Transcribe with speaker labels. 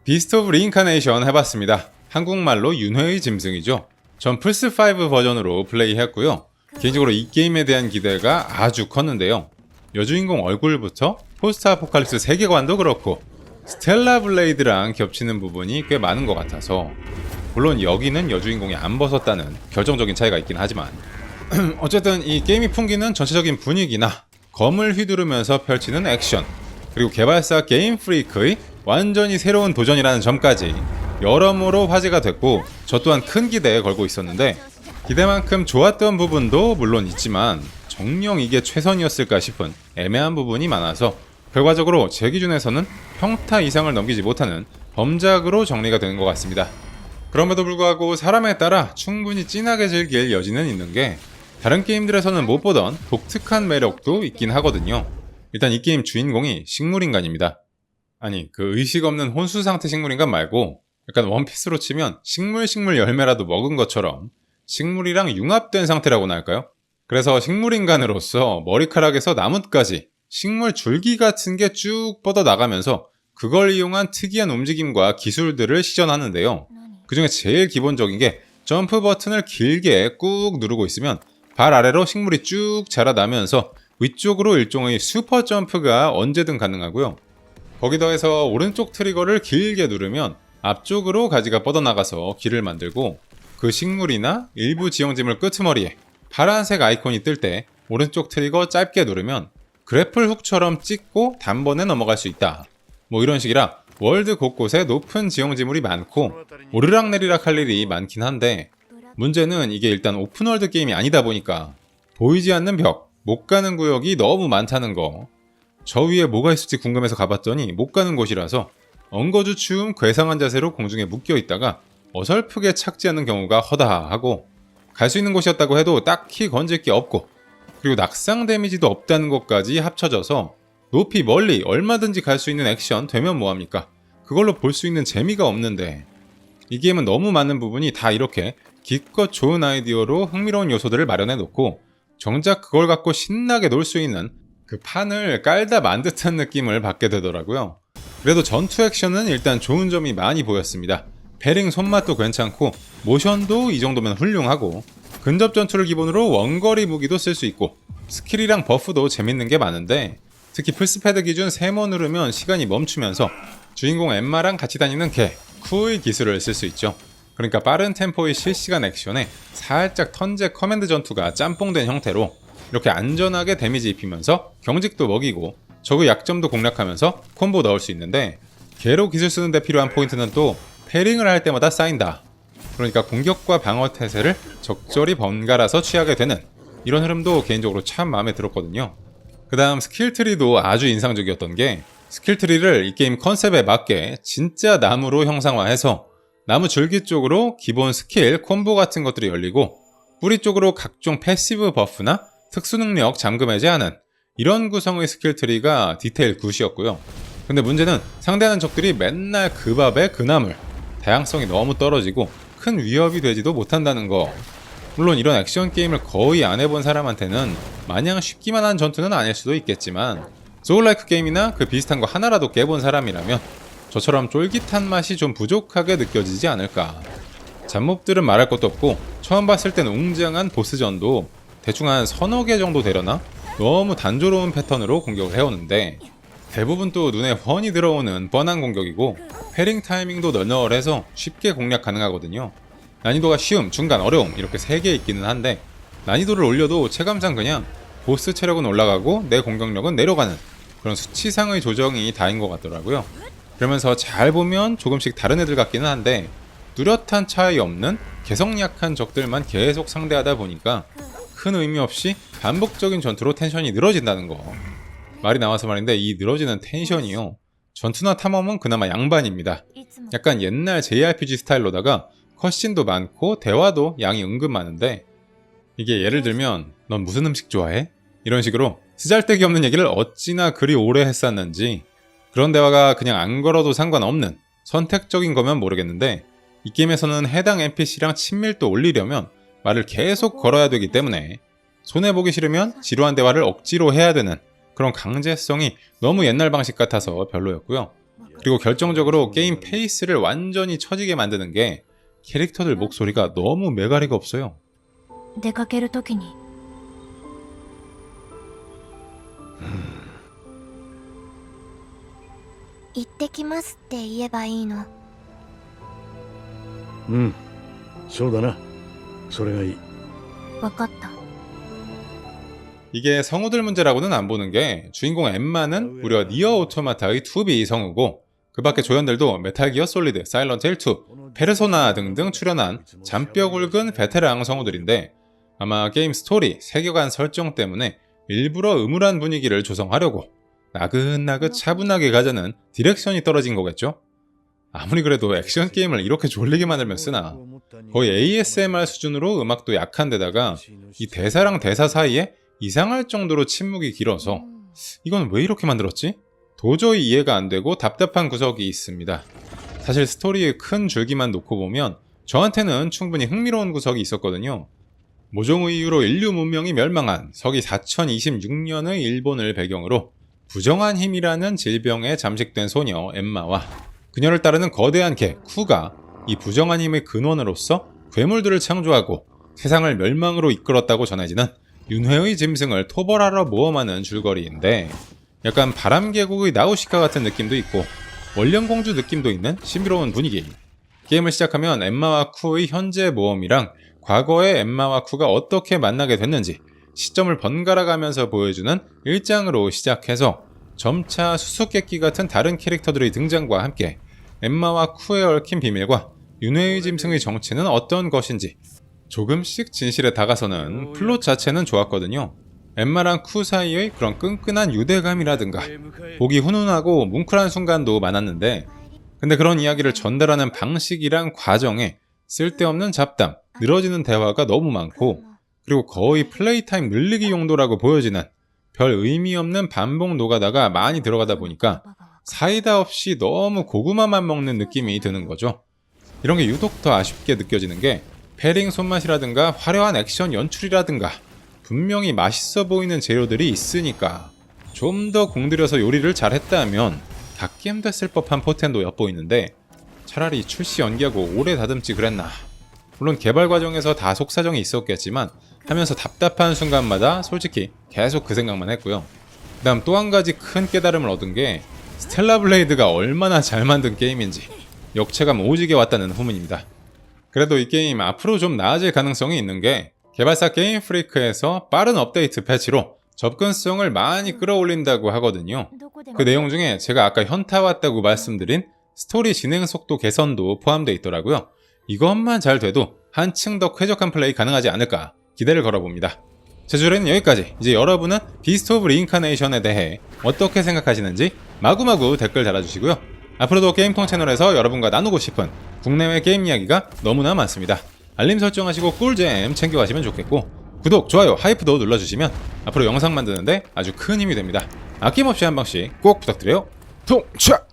Speaker 1: 비스트 오브 리인카네이션 해봤습니다. 한국말로 윤회의 짐승이죠. 전 플스5 버전으로 플레이했고요. 개인적으로 이 게임에 대한 기대가 아주 컸는데요. 여주인공 얼굴부터 포스트 아포칼립스 세계관도 그렇고 스텔라 블레이드랑 겹치는 부분이 꽤 많은 것 같아서, 물론 여기는 여주인공이 안 벗었다는 결정적인 차이가 있긴 하지만 어쨌든 이 게임이 풍기는 전체적인 분위기나 검을 휘두르면서 펼치는 액션, 그리고 개발사 게임 프리크의 완전히 새로운 도전이라는 점까지 여러모로 화제가 됐고, 저 또한 큰 기대에 걸고 있었는데 기대만큼 좋았던 부분도 물론 있지만 정녕 이게 최선이었을까 싶은 애매한 부분이 많아서 결과적으로 제 기준에서는 평타 이상을 넘기지 못하는 범작으로 정리가 되는 것 같습니다. 그럼에도 불구하고 사람에 따라 충분히 진하게 즐길 여지는 있는 게, 다른 게임들에서는 못 보던 독특한 매력도 있긴 하거든요. 일단 이 게임 주인공이 식물인간입니다. 아니, 그 의식 없는 혼수 상태 식물인간 말고 약간 원피스로 치면 식물 열매라도 먹은 것처럼 식물이랑 융합된 상태라고나 할까요? 그래서 식물인간으로서 머리카락에서 나뭇가지, 식물 줄기 같은 게 쭉 뻗어나가면서 그걸 이용한 특이한 움직임과 기술들을 시전하는데요. 그 중에 제일 기본적인 게 점프 버튼을 길게 꾹 누르고 있으면 발 아래로 식물이 쭉 자라나면서 위쪽으로 일종의 슈퍼 점프가 언제든 가능하고요. 거기 더해서 오른쪽 트리거를 길게 누르면 앞쪽으로 가지가 뻗어나가서 길을 만들고, 그 식물이나 일부 지형지물 끄트머리에 파란색 아이콘이 뜰 때 오른쪽 트리거 짧게 누르면 그래플 훅처럼 찍고 단번에 넘어갈 수 있다. 뭐 이런 식이라 월드 곳곳에 높은 지형지물이 많고 오르락내리락 할 일이 많긴 한데, 문제는 이게 일단 오픈월드 게임이 아니다 보니까 보이지 않는 벽, 못 가는 구역이 너무 많다는 거. 저 위에 뭐가 있을지 궁금해서 가봤더니 못 가는 곳이라서 엉거주춤 괴상한 자세로 공중에 묶여있다가 어설프게 착지 않는 경우가 허다하고, 갈 수 있는 곳이었다고 해도 딱히 건질 게 없고, 그리고 낙상 데미지도 없다는 것까지 합쳐져서 높이 멀리 얼마든지 갈 수 있는 액션 되면 뭐합니까? 그걸로 볼 수 있는 재미가 없는데, 이 게임은 너무 많은 부분이 다 이렇게 기껏 좋은 아이디어로 흥미로운 요소들을 마련해 놓고 정작 그걸 갖고 신나게 놀 수 있는 그 판을 깔다 만 듯한 느낌을 받게 되더라고요. 그래도 전투 액션은 일단 좋은 점이 많이 보였습니다. 패링 손맛도 괜찮고 모션도 이 정도면 훌륭하고, 근접 전투를 기본으로 원거리 무기도 쓸 수 있고 스킬이랑 버프도 재밌는 게 많은데, 특히 플스패드 기준 세모 누르면 시간이 멈추면서 주인공 엠마랑 같이 다니는 개 쿠의 기술을 쓸 수 있죠. 그러니까 빠른 템포의 실시간 액션에 살짝 턴제 커맨드 전투가 짬뽕된 형태로 이렇게 안전하게 데미지 입히면서 경직도 먹이고 적의 약점도 공략하면서 콤보 넣을 수 있는데, 개로 기술 쓰는데 필요한 포인트는 또 패링을 할 때마다 쌓인다. 그러니까 공격과 방어 태세를 적절히 번갈아서 취하게 되는 이런 흐름도 개인적으로 참 마음에 들었거든요. 그 다음 스킬트리도 아주 인상적이었던 게, 스킬트리를 이 게임 컨셉에 맞게 진짜 나무로 형상화해서 나무 줄기 쪽으로 기본 스킬, 콤보 같은 것들이 열리고, 뿌리 쪽으로 각종 패시브 버프나 특수능력 잠금 해제하는 이런 구성의 스킬트리가 디테일 굿이었고요. 근데 문제는 상대하는 적들이 맨날 그 밥에 그 나물, 다양성이 너무 떨어지고 큰 위협이 되지도 못한다는 거. 물론 이런 액션 게임을 거의 안 해본 사람한테는 마냥 쉽기만 한 전투는 아닐 수도 있겠지만, 소울라이크 게임이나 그 비슷한 거 하나라도 깨본 사람이라면 저처럼 쫄깃한 맛이 좀 부족하게 느껴지지 않을까. 잡몹들은 말할 것도 없고 처음 봤을 땐 웅장한 보스전도 대충 한 서너 개 정도 되려나? 너무 단조로운 패턴으로 공격을 해오는데, 대부분 또 눈에 훤히 들어오는 뻔한 공격이고 패링 타이밍도 널널해서 쉽게 공략 가능하거든요. 난이도가 쉬움, 중간, 어려움 이렇게 3개 있기는 한데, 난이도를 올려도 체감상 그냥 보스 체력은 올라가고 내 공격력은 내려가는 그런 수치상의 조정이 다인 것 같더라고요. 그러면서 잘 보면 조금씩 다른 애들 같기는 한데, 뚜렷한 차이 없는 개성 약한 적들만 계속 상대하다 보니까 큰 의미 없이 반복적인 전투로 텐션이 늘어진다는 거. 말이 나와서 말인데, 이 늘어지는 텐션이요, 전투나 탐험은 그나마 양반입니다. 약간 옛날 JRPG 스타일로다가 컷신도 많고 대화도 양이 은근 많은데, 이게 예를 들면 넌 무슨 음식 좋아해? 이런 식으로 쓰잘데기 없는 얘기를 어찌나 그리 오래 했었는지, 그런 대화가 그냥 안 걸어도 상관없는 선택적인 거면 모르겠는데, 이 게임에서는 해당 NPC랑 친밀도 올리려면 말을 계속 걸어야 되기 때문에 손해보기 싫으면 지루한 대화를 억지로 해야 되는 그런 강제성이 너무 옛날 방식 같아서 별로였고요. 그리고 결정적으로 게임 페이스를 완전히 처지게 만드는 게 캐릭터들 목소리가 너무 매가리가 없어요.
Speaker 2: 出かけるときに行ってきますって言えばいいの。
Speaker 3: そうだな。それがいい。
Speaker 2: わかった。
Speaker 1: 이게 성우들 문제라고는 안 보는 게 주인공 엠마는 무려 니어 오토마타의 2B 성우고 그 밖에 조연들도 메탈 기어 솔리드, 사일런트 힐 2, 페르소나 등등 출연한 잔뼈 굵은 베테랑 성우들인데 아마 게임 스토리, 세계관 설정 때문에 일부러 음울한 분위기를 조성하려고 나긋나긋 차분하게 가자는 디렉션이 떨어진 거겠죠? 아무리 그래도 액션 게임을 이렇게 졸리게 만들면 쓰나. 거의 ASMR 수준으로 음악도 약한 데다가 이 대사랑 대사 사이에 이상할 정도로 침묵이 길어서 이건 왜 이렇게 만들었지? 도저히 이해가 안 되고 답답한 구석이 있습니다. 사실 스토리의 큰 줄기만 놓고 보면 저한테는 충분히 흥미로운 구석이 있었거든요. 모종의 이유로 인류 문명이 멸망한 서기 4026년의 일본을 배경으로 부정한 힘이라는 질병에 잠식된 소녀 엠마와 그녀를 따르는 거대한 개 쿠가 이 부정한 힘의 근원으로서 괴물들을 창조하고 세상을 멸망으로 이끌었다고 전해지는 윤회의 짐승을 토벌하러 모험하는 줄거리인데 약간 바람계곡의 나우시카 같은 느낌도 있고 원령공주 느낌도 있는 신비로운 분위기. 게임을 시작하면 엠마와 쿠의 현재 모험이랑 과거의 엠마와 쿠가 어떻게 만나게 됐는지 시점을 번갈아 가면서 보여주는 1장으로 시작해서 점차 수수께끼 같은 다른 캐릭터들의 등장과 함께 엠마와 쿠에 얽힌 비밀과 윤회의 짐승의 정체는 어떤 것인지 조금씩 진실에 다가서는 플롯 자체는 좋았거든요. 엠마랑 쿠 사이의 그런 끈끈한 유대감이라든가 보기 훈훈하고 뭉클한 순간도 많았는데 근데 그런 이야기를 전달하는 방식이랑 과정에 쓸데없는 잡담, 늘어지는 대화가 너무 많고 그리고 거의 플레이 타임 늘리기 용도라고 보여지는 별 의미 없는 반복 노가다가 많이 들어가다 보니까 사이다 없이 너무 고구마만 먹는 느낌이 드는 거죠. 이런 게 유독 더 아쉽게 느껴지는 게 패링 손맛이라든가 화려한 액션 연출이라든가 분명히 맛있어 보이는 재료들이 있으니까 좀 더 공들여서 요리를 잘했다면 갓겜 됐을 법한 포텐도 엿보이는데 차라리 출시 연기하고 오래 다듬지 그랬나. 물론 개발 과정에서 다 속사정이 있었겠지만 하면서 답답한 순간마다 솔직히 계속 그 생각만 했고요. 그 다음 또 한 가지 큰 깨달음을 얻은 게 스텔라 블레이드가 얼마나 잘 만든 게임인지 역체감 오지게 왔다는 후문입니다. 그래도 이 게임 앞으로 좀 나아질 가능성이 있는 게 개발사 게임 프리크에서 빠른 업데이트 패치로 접근성을 많이 끌어올린다고 하거든요. 그 내용 중에 제가 아까 현타 왔다고 말씀드린 스토리 진행 속도 개선도 포함되어 있더라고요. 이것만 잘 돼도 한층 더 쾌적한 플레이 가능하지 않을까 기대를 걸어봅니다. 제 주제는 여기까지. 이제 여러분은 비스트 오브 리인카네이션에 대해 어떻게 생각하시는지 마구마구 댓글 달아주시고요. 앞으로도 게임통 채널에서 여러분과 나누고 싶은 국내외 게임 이야기가 너무나 많습니다. 알림 설정하시고 꿀잼 챙겨가시면 좋겠고 구독, 좋아요, 하이프도 눌러주시면 앞으로 영상 만드는데 아주 큰 힘이 됩니다. 아낌없이 한 번씩 꼭 부탁드려요. 통착!